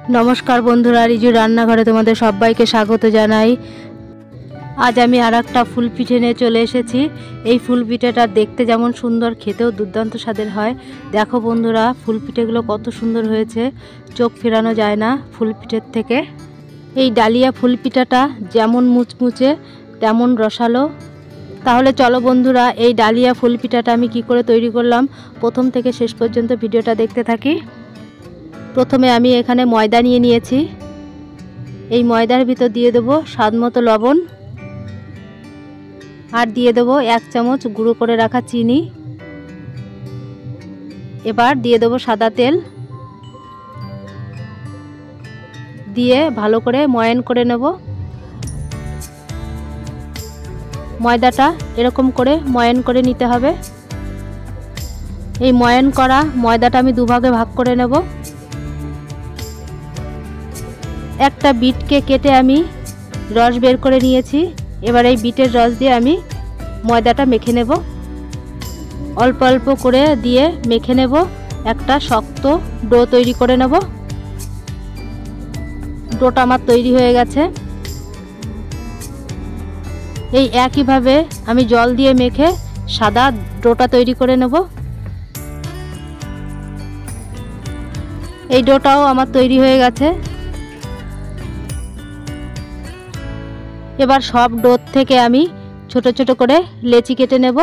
नमस्कार बंधुरा रिजु रान्नाघरे तुम्हादेर सबाइके स्वागत जानाई। आज आमी आरेकटा फुल पिठे निये चले एसेछि। এই फुल पिठेटा देखते जेमन सुंदर खेतेও दुर्दान्त स्वादेर हय। देखो बंधुरा फुल पिठेगुलो कत सुंदर हयेছে, चोख फेरानो जाय ना फुल पिठेर थेके। এই ডালিয়া फुल पिठाटा जेमन मुचमुचे तेमन रसालो। তাহলে চলো বন্ধুরা এই ডালিয়া ফুল পিঠাটা আমি কি করে তৈরি করলাম প্রথম থেকে শেষ পর্যন্ত ভিডিওটা দেখতে থাকি। প্রথমে আমি এখানে ময়দা নিয়ে নিয়েছি। এই ময়দার ভিতর দিয়ে দেব স্বাদমতো লবণ আর দিয়ে দেব 1 চামচ গুঁড়ো করে রাখা চিনি। এবার দিয়ে দেব সাদা তেল, দিয়ে ভালো করে ময়ান করে নেব। ময়দাটা এরকম করে ময়ান করে নিতে হবে। এই ময়ান করা ময়দাটা আমি দুভাগে ভাগ করে নেব। একটা বিটকে কেটে আমি রস বের করে নিয়েছি। এবার এই বিটের রস দিয়ে আমি ময়দাটা মেখে নেব। অল্প অল্প করে দিয়ে মেখে নেব। একটা শক্ত ডো তৈরি করে নেব। ডোটা আমার তৈরি হয়ে গেছে। এই একই ভাবে আমি জল দিয়ে মেখে সাদা ডোটা তৈরি করে নেব। এই ডোটাও আমার তৈরি হয়ে গেছে। এবার সব ডো থেকে আমি ছোট ছোট করে লেচি কেটে নেব।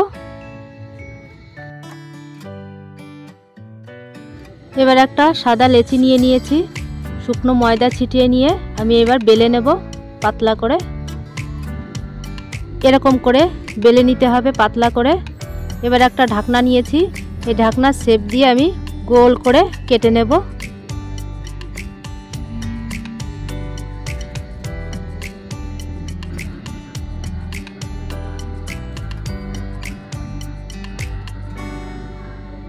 এবার একটা সাদা লেচি নিয়ে নিয়েছি। শুকনো ময়দা ছিটিয়ে নিয়ে আমি এবার বেলে নেব পাতলা করে। এরকম করে বেলে নিতে হবে পাতলা করে। এবার একটা ঢাকনা নিয়েছি। এই ঢাকনার শেপ দিয়ে আমি গোল করে কেটে নেব।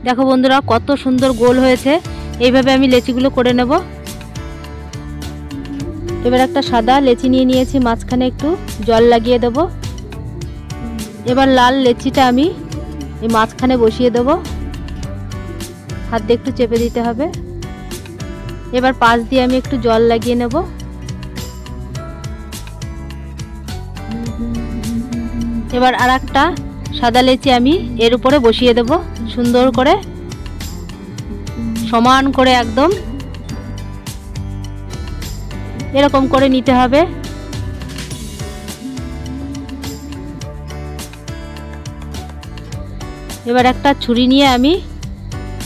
দেখো বন্ধুরা কত সুন্দর গোল হয়েছে। এইভাবে আমি লেচিগুলো করে নেব। এবার একটা সাদা লেচি নিয়ে নিয়েছি, মাঝখানে একটু জল লাগিয়ে দেব। এবার লাল লেচিটা আমি এই মাঝখানে বসিয়ে দেব। হাত দিয়ে একটু চেপে দিতে হবে। এবার পাশ দিয়ে আমি একটু জল লাগিয়ে নেব। এবার আরেকটা সাদা লেচি আমি এর উপরে বসিয়ে দেব। সুন্দর করে সমান করে একদম এরকম করে নিতে হবে। এবার একটা ছুরি নিয়ে আমি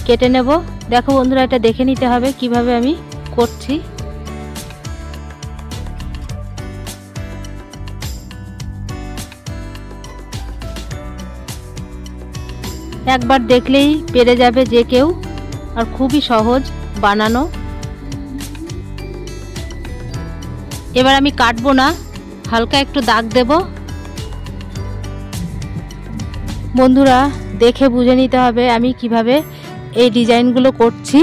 কেটে নেব। দেখো বন্ধুরা এটা দেখে নিতে হবে কিভাবে আমি করছি। একবার দেখলেই পেরে যাবে যে কেউ, আর খুবই সহজ বানানো। এবার আমি কাটবো না, হালকা একটু দাগ দেব। বন্ধুরা দেখে বুঝে নিতে হবে আমি কিভাবে এই ডিজাইনগুলো করছি।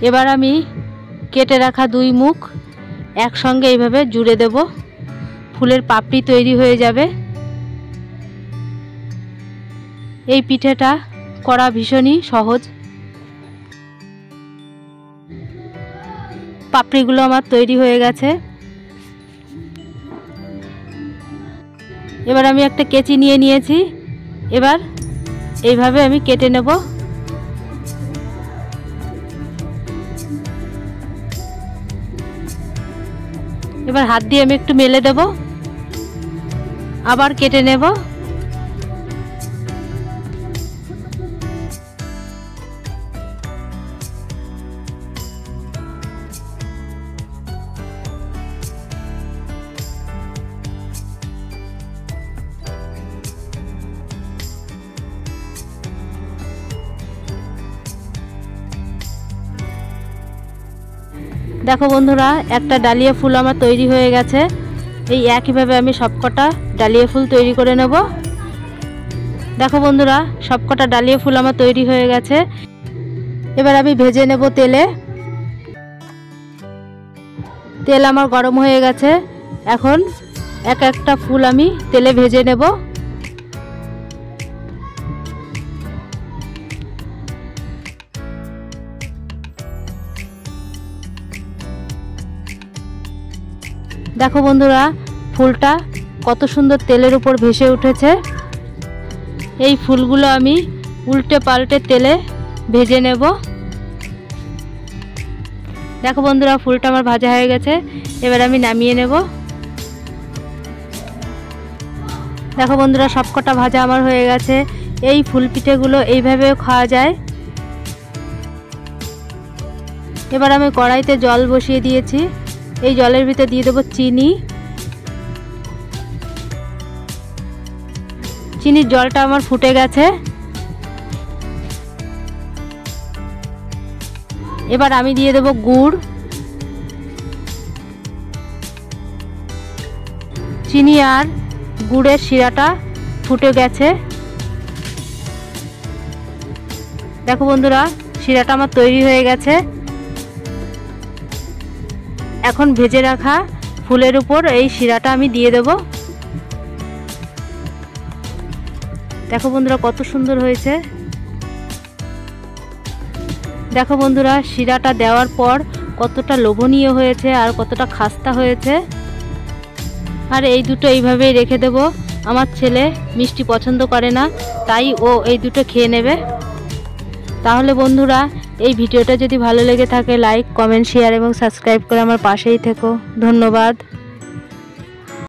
এবার আমি কেটে রাখা দুই মুখ একসঙ্গে এইভাবে জুড়ে দেব। ফুলের পাপড়ি তৈরি হয়ে যাবে। এই পিঠেটা করা ভীষণই সহজ। পাপড়িগুলো আমার তৈরি হয়ে গেছে। এবার আমি একটা কেচি নিয়ে নিয়েছি। এবার এইভাবে আমি কেটে নেব। এবার হাত দিয়ে আমি একটু মেলে দেব, আবার কেটে নেব। দেখো বন্ধুরা, একটা ডালিয়া ফুল আমার তৈরি হয়ে গেছে। এই একইভাবে আমি সবকটা ডালিয়া ফুল তৈরি করে নেব। দেখো বন্ধুরা, সবকটা ডালিয়া ফুল আমার তৈরি হয়ে গেছে। এবার আমি ভেজে নেব তেলে। তেল আমার গরম হয়ে গেছে। এখন এক একটা ফুল আমি তেলে ভেজে নেব। দেখো বন্ধুরা, ফুলটা কত সুন্দর তেলের উপর ভেসে উঠেছে। এই ফুলগুলো আমি উল্টে পাল্টে তেলে ভেজে নেব। দেখো বন্ধুরা, ফুলটা আমার ভাজা হয়ে গেছে। এবার আমি নামিয়ে নেব। দেখো বন্ধুরা, সবকটা ভাজা আমার হয়ে গেছে। এই ফুল পিঠেগুলো এইভাবেও খাওয়া যায়। এবার আমি কড়াইতে জল বসিয়ে দিয়েছি। এই জলের ভিতরে দিয়ে দেবো চিনি। চিনির জলটা আমার ফুটে গেছে। এবার আমি দিয়ে দেবো গুড়। চিনি আর গুড়ের শিরাটা ফুটে গেছে। দেখো বন্ধুরা, শিরাটা আমার তৈরি হয়ে গেছে। এখন ভেজে রাখা ফুলের উপর এই শিরাটা আমি দিয়ে দেব। দেখো বন্ধুরা, কত সুন্দর হয়েছে। দেখো বন্ধুরা, শিরাটা দেওয়ার পর কতটা লোভনীয় হয়েছে আর কতটা খাস্তা হয়েছে। আর এই দুটো এইভাবেই রেখে দেব। আমার ছেলে মিষ্টি পছন্দ করে না, তাই ও এই দুটো খেয়ে নেবে। তাহলে বন্ধুরা, এই ভিডিওটা যদি ভালো লেগে থাকে লাইক, কমেন্ট, শেয়ার এবং সাবস্ক্রাইব করে আমার পাশেই থেকো। ধন্যবাদ।